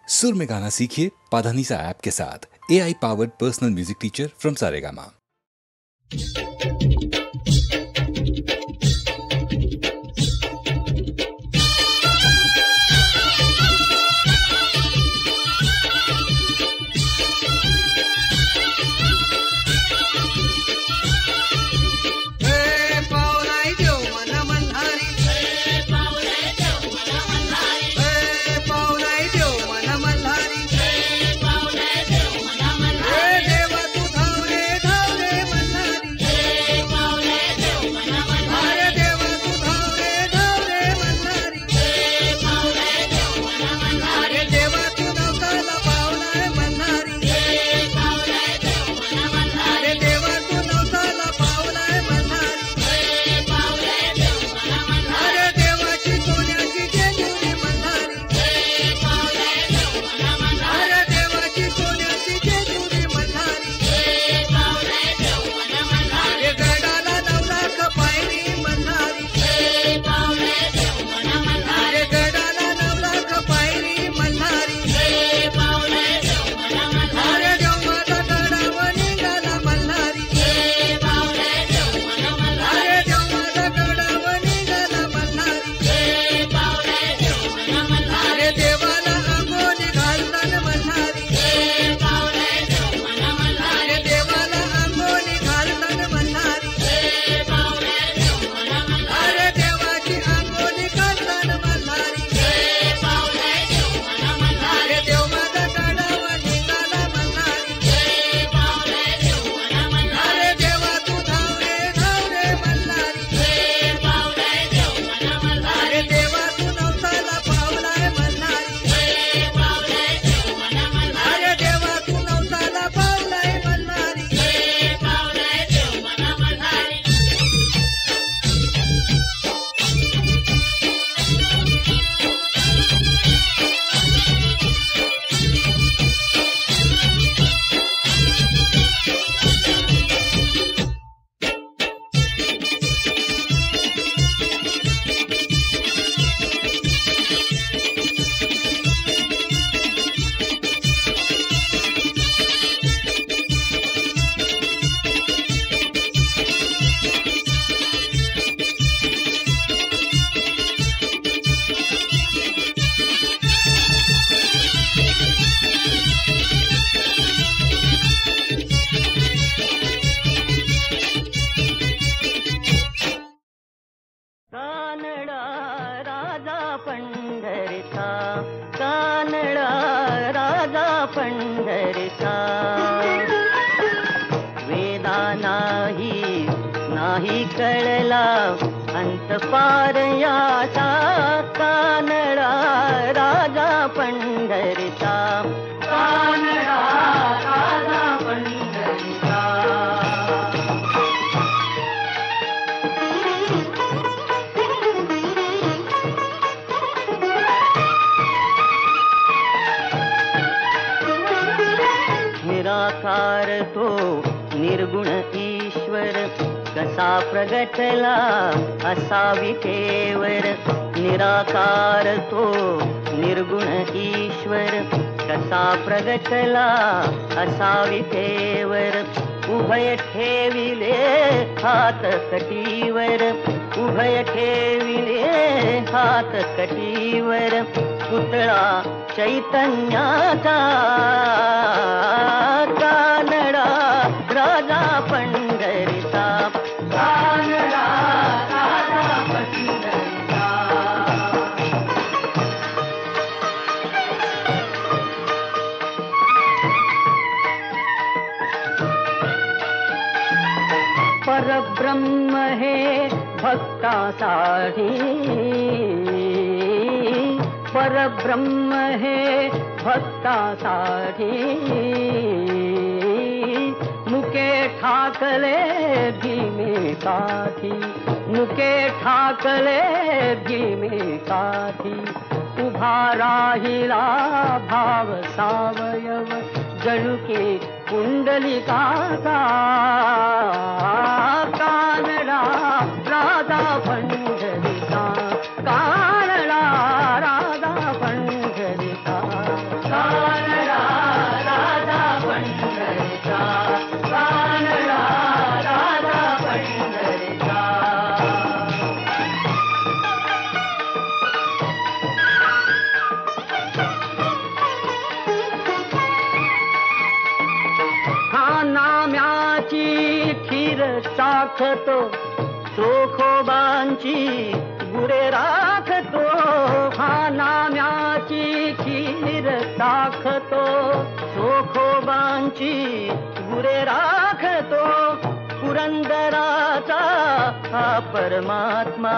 सुर में गाना सीखिए पाधानीसा ऐप के साथ। AI powered personal music teacher from Saregama. निराकार तो निर्गुण ईश्वर कसा प्रगटला असावी केवर। निराकार तो निर्गुण ईश्वर कसा प्रगटला असावी केवर। उभय ठेविले हात कटीवर, उभय ठेविले हात कटीवर। पुतळा चैतन्याचा कानडा राजा पंढरीचा, कानडा राजा पंढरीचा। परब्रह्म हे भक्तासाठी, परब्रह्म हे भक्तासाठी। मुके ठाकले भीमे काठी, मुके ठाकले भीमे काठी। उभा राहिला भाव सावयव जणू की पुंडलिकाचा। कानडा राजा पंढरीचा, कानडा राजा पंढरीचा, कानडा चाखतो चोखोबांची गुरे राखतो हा नाम्याची खीर चाखतो चोखोबांची गुरे राखतो पुरंदराचा हा परमात्मा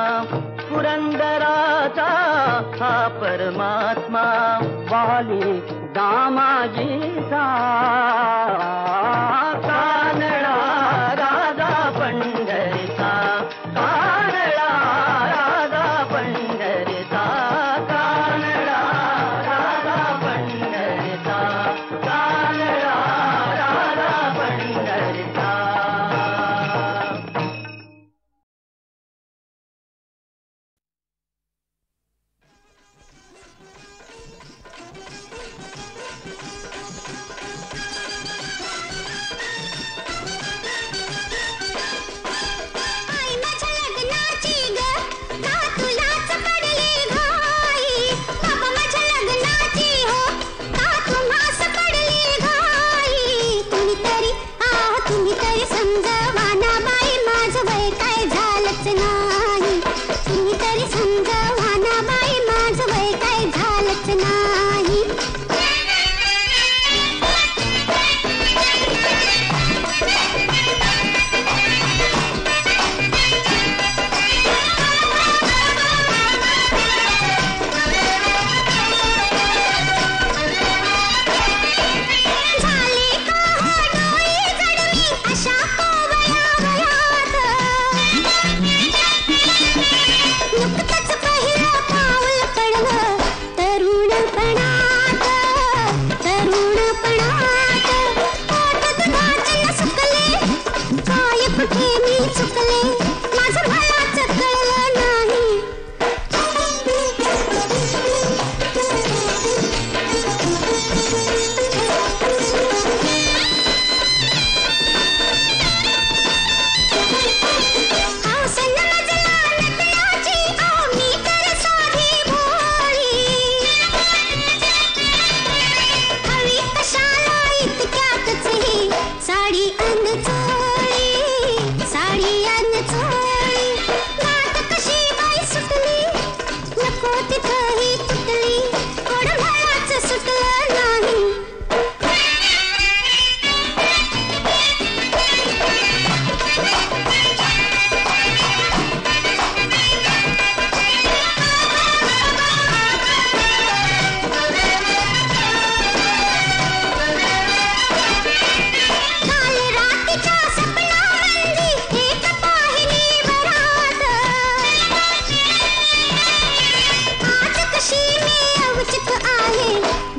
पुरंदराचा हा परमात्मा वाली दामाजीचा कानडा राजा पंढरीचा कानडा राजा पंढरीचा कानडा राजा पंढरीचा कानडा राजा पंढरीचा.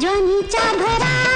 ज्वानीच्या भरा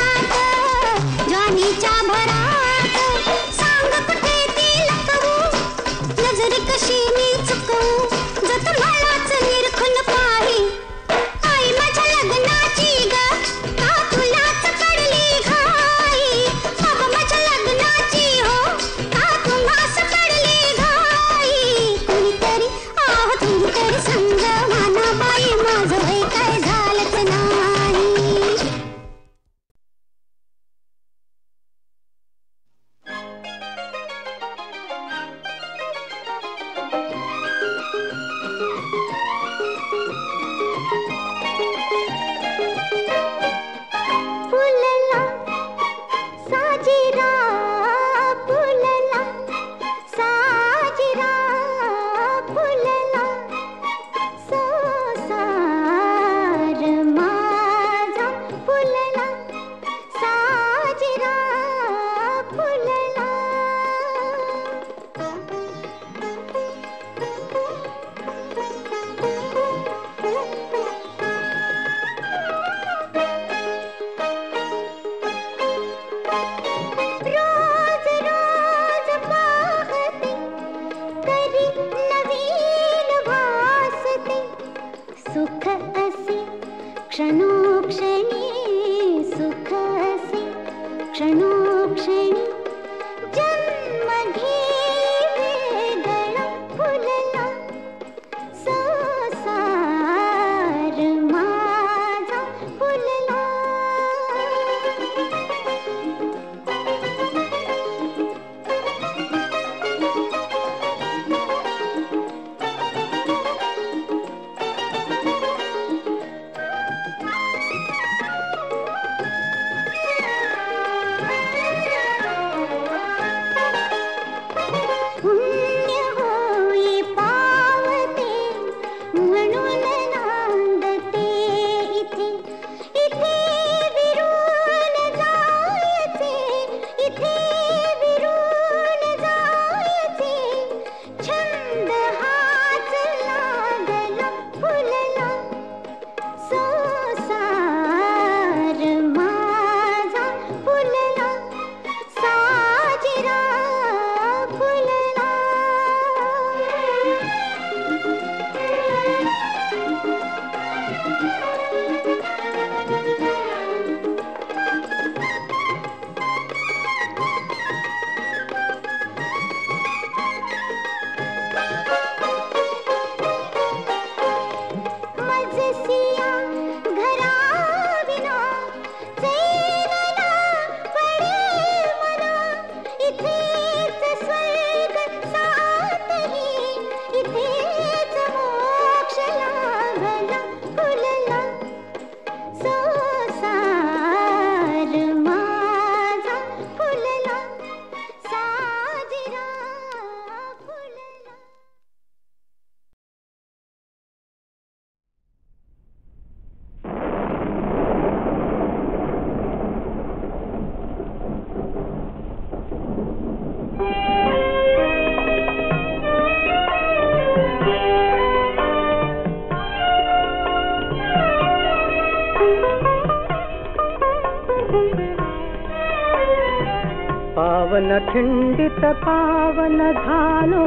पावन खिंडित पावन झालो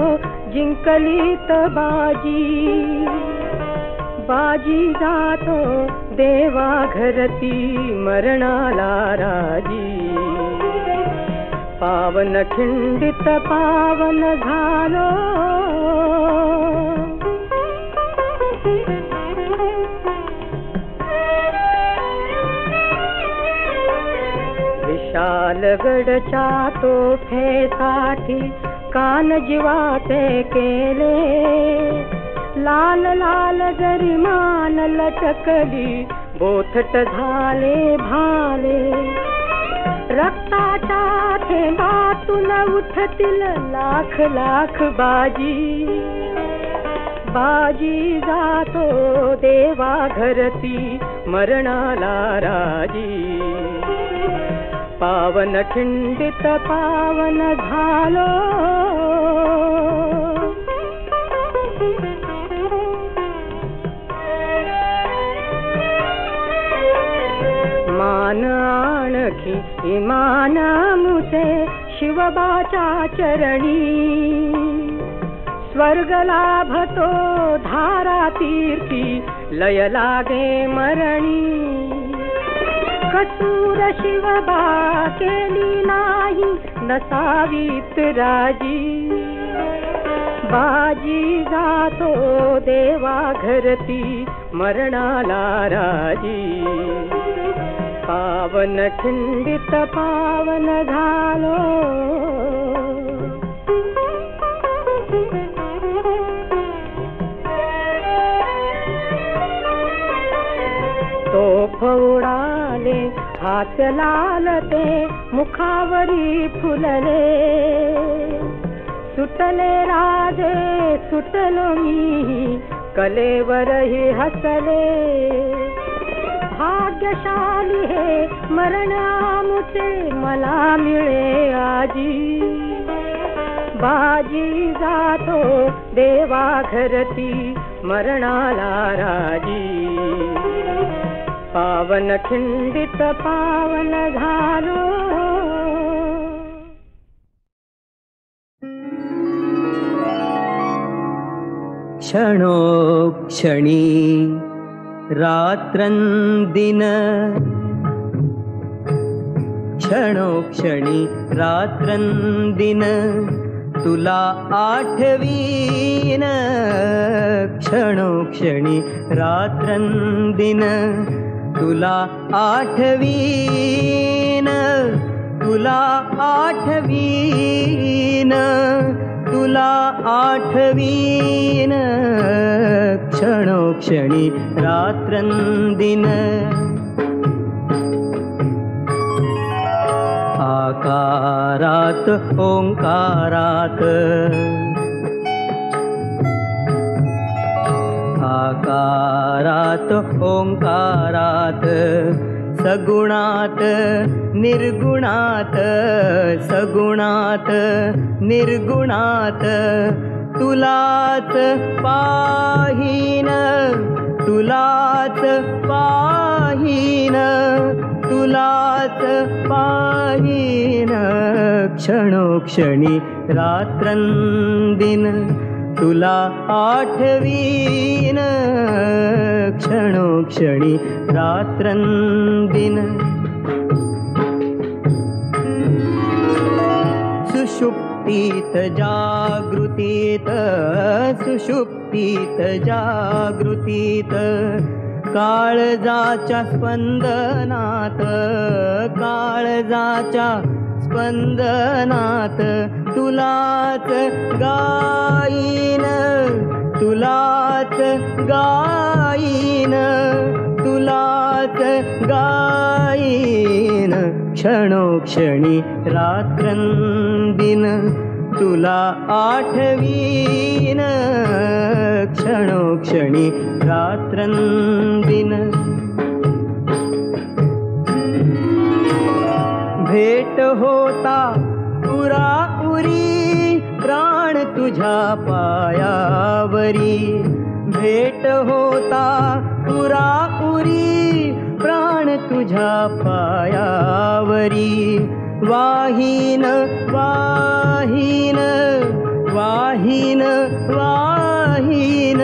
जिंकलीत बाजी, बाजी जातो देवा घरती मरणाला राजी, पावन खिंडित पावन झालो विशालगडच्या तोफेसाठी कान जीवाचे केले, लाल लाल गरिमान लटकली बोथट झाले भाले, रक्ताच्या थेंबातून उठतील लाख लाख बाजी, बाजी जातो देवा घरती मरणाला राजी, पावन खिंडित पावन झालो मान आणखी इमान मुझे शिवबाच्या चरणी, स्वर्ग लाभतो धारा तीर्थी लय लागे मरणी, कसूर शिवबा केली नाही नसावीत राजी, बाजी जातो देवा घरती मरणाला राजी, पावन खिंडित पावन झालो तोफ उडाले हात लालते मुखावरी फुलले, सुटले राजे सुटलो मी कलेवरही हसले, भाग्यशाली हे मरण आमुचे मला मिळे आजी, बाजी जातो देवा घरती मरणाला राजी, पावन खिंडित पावन झालो क्षणोक्षणी रात्रंदिन, क्षणोक्षणी रात्रंदिन तुला आठवीन, क्षणोक्षणी रात्रंदिन तुला आठवीन, तुला आठवीन, तुला आठवीन, क्षणोक्षणी रात्रंदिन, आकारात ओंकारात, आकारात ओंकारात, सगुणात निर्गुणात, सगुणात निर्गुणात तुलाच पाहीन, तुलाच पाहीन, तुलाच पाहीन, क्षणोक्षणी रात्रंदिन तुला आठवीन, क्षणोक्षणी रात्रंदिन, सुषुप्तीत जागृतीत, सुषुप्तीत जागृतीत, काळजाच्या स्पंदनात, काळजाच्या स्पंदनात तुलाच गाईन, तुलाच गाईन, तुलाच गाईन, क्षणोक्षणी रात्रंदिन तुला आठवीन, क्षणोक्षणी रात्रंदिन, भेट होता उराउरी प्राण तुझ्या पायावरी, भेट होता उराउरी प्राण तुझ्या पायावरी, वाहीन वाहीन वाहीन वाहीन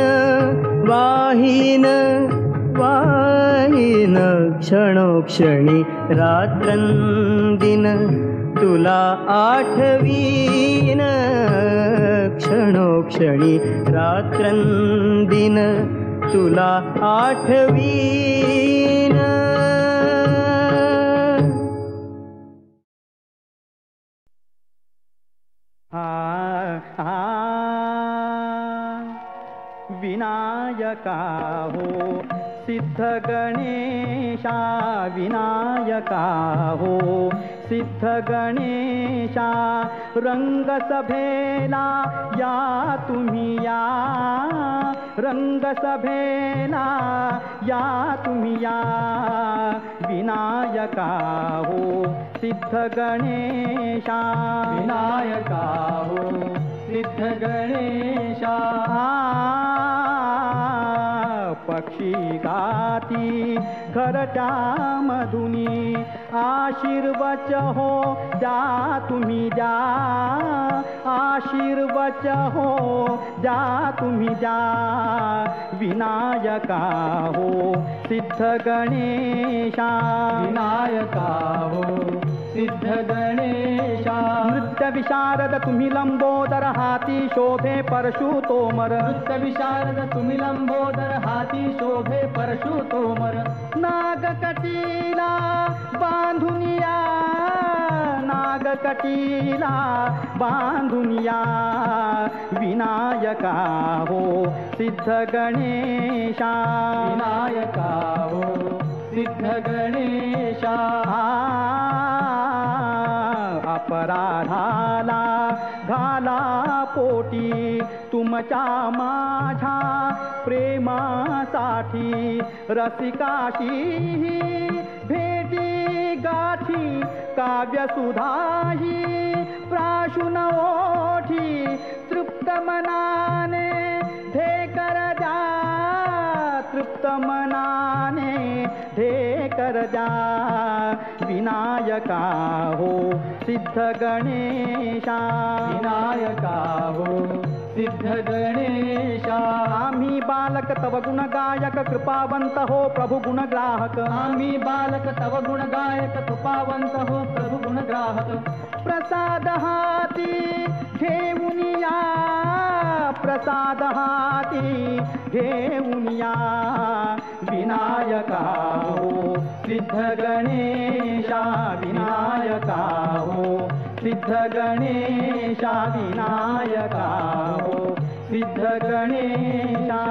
वाहीन वाहीन क्षणोक्षणी रात्रंदिन तुला आठवीन क्षणोक्षणी रात्रंदिन तुला आठवीन. विनायका हो सिद्ध गणेशा विनायका हो सिद्ध गणेशा रंगसभेला या तुम्ही या रंगसभेला या तुम्ही या विनायका हो सिद्ध गणेशा विनायका हो सिद्ध गणेशा. पक्षी गाती घरच्या मधुनी आशीर्वच हो द्या तुम्ही द्या आशीर्वच हो द्या तुम्ही द्या विनायका हो सिद्ध गणेशा विनायका हो सिद्ध गणेशा. नृत्य विशारद तुम्ही लंबोदर हाती शोभे परशुतोमर नृत्य विशारद तुम्ही लंबोदर हाती शोभे परशुतोमर. नागकटीला बांधुनिया नागकटीला बांधुनिया विनायका हो सिद्ध गणेशा विनायका हो सिद्ध गणेशा. अपराधाला घाला पोटी तुमच्या माझ्या प्रेमासाठी रसिकाशी भेटी गाठी काव्यसुधाही प्राशुन ओठी तृप्त मनाने ढेकर द्या तृप्त मनाने ढेकर द्या विनायका हो सिद्ध गणेशा विनायका हो सिद्ध गणेशा. आम्ही बालक तव गुण गायक कृपावंत हो प्रभु गुण ग्राहक आम्ही बालक तव गुण गायक कृपावंत हो प्रभु गुण ग्राहक. प्रसाद हाती घेऊन या प्रसाद हाती घेऊन या विनायका हो सिद्ध गणेशा विनायका हो सिद्ध गणेशा विनायका हो सिद्ध गणेशा.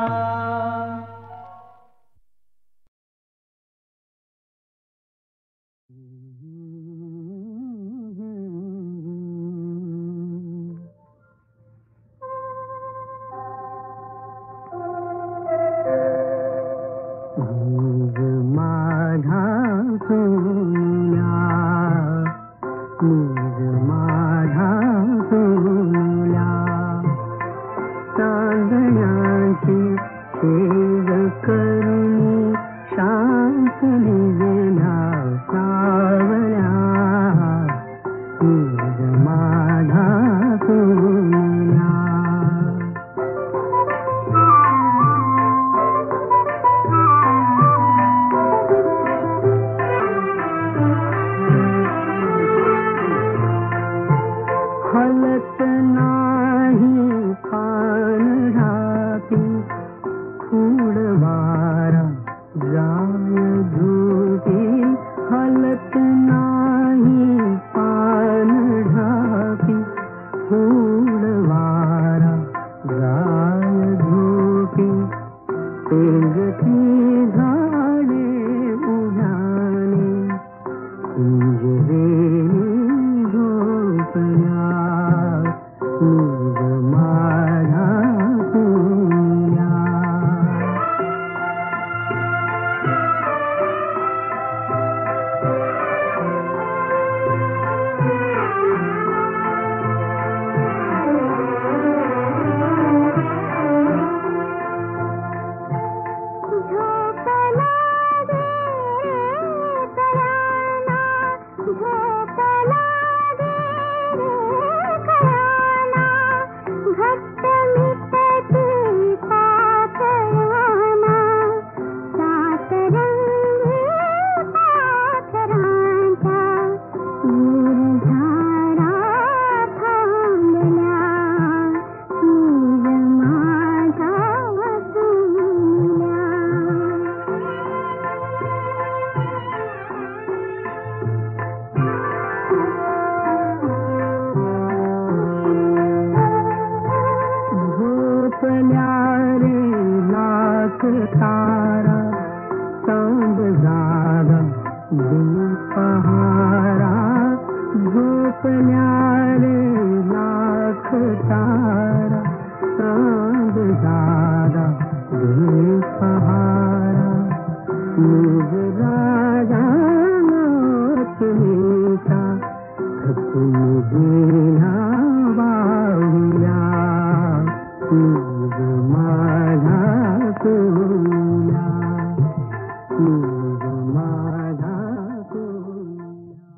झोप तारा चांद जागा दिन पहारा झोपण्यारे लाख तारा चांद जागा दिन पहारा निज राजा नाचनीचा तुम देना बाहुल्या निज माझा तुला निज माझा तुला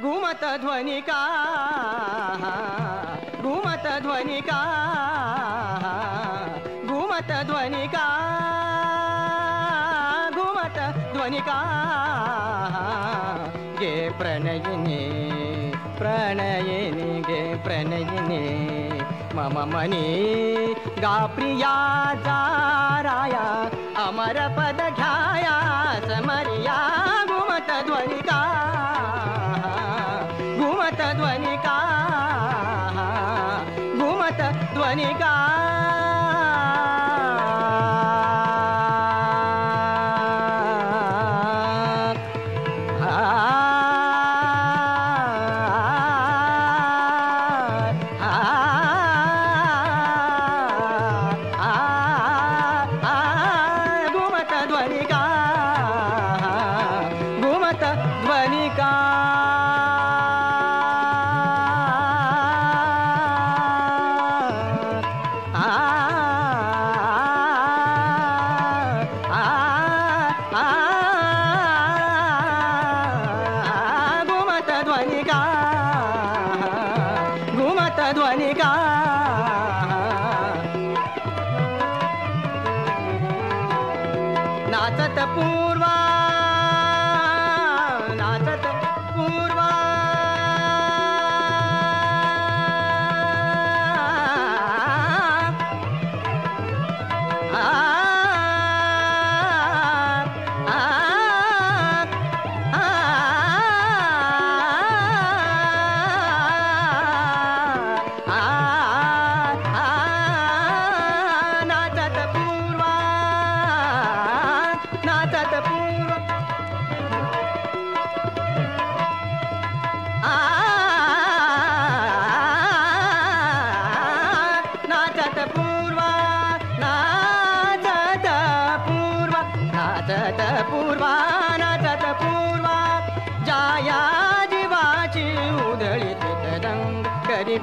घुमत ध्वनिका घुमत ध्वनिका घुमत ध्वनिका घुमत ध्वनिका गे प्रणयिनी प्रणयिनी गे प्रणयिनी मम मनी गा प्रिया जाराया अमर पद घ्याया समरिया घुमत ध्वनिका घुमत ध्वनिका घुमत ध्वनिका नाचत पूर्वा नाचत पूर्वा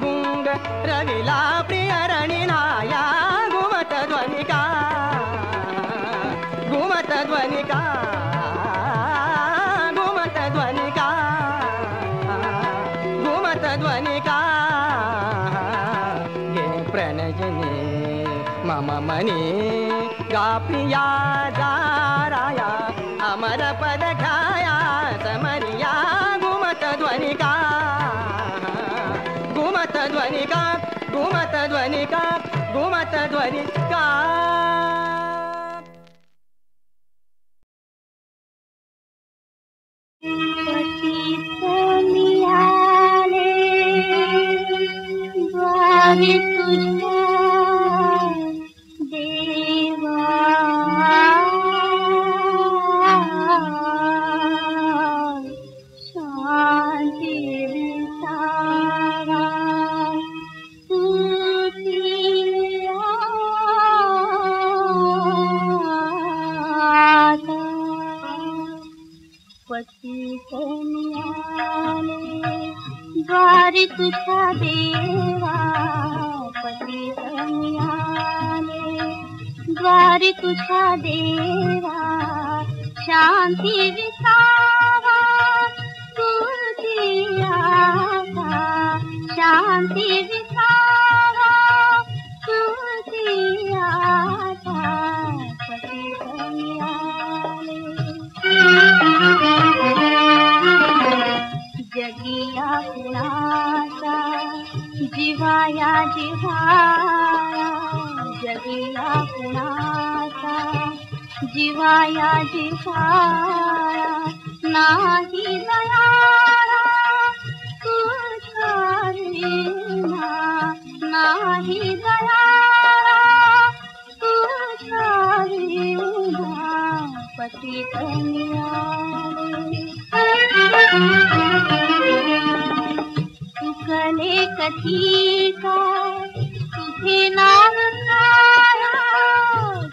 गुंग रविला प्रिय रणिनाया घुमत ध्वनिका घुमत ध्वनिका घुमत ध्वनिका घुमत ध्वनिका गे प्रणयिनी मम मनी गा प्रिया जाराया अमर पद घ्याया समरिया घुमत ध्वनिका घुमत ध्वनिका घुमत ध्वनिका घुमत ध्वनिका द्वारे तुझ्या देवा शांती विसारा पती कन्याने द्वारे तुझ्या देवा पती कन्याने द्वारे तुझ्या देवा शांती विसावा तुझी आशा शांती विसावा तुझी आशा पती कन्याने जगिया कुणाचा जिवाया जिवाया जगिया कुणाचा जिवाया जिवाया नाही दयाळा तुझ्या दीना नाही दया तुझा विना पती चुकले कधी काय तुझे नाव काय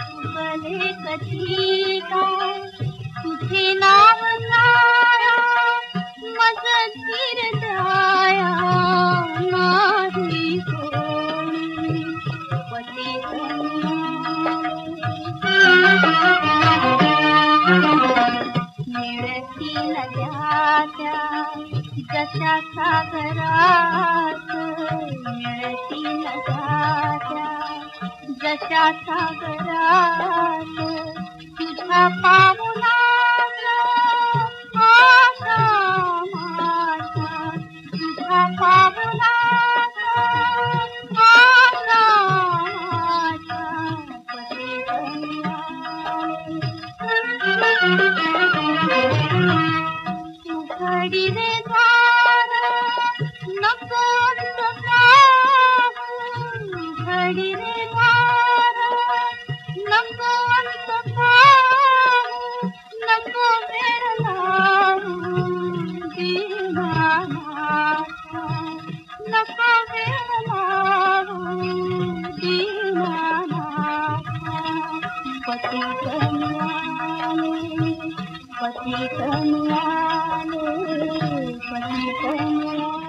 चुकले कधी काय तुझे नाव काय मज धीर दया नाही कोणी पती मिळती नद्या त्या जशा सागरात मिळती नद्या त्या जशा सागरात तुझ्या पावलात आशा माझ्या तुझ्या पावलात आशा माझ्या पती उघडीले द्वार नको उघडीले द्वार नको नको वेळ लावू दीनानाथ नको वेळ लावू दीनानाथ पती कन्याने पती कन्याने पती कन्याने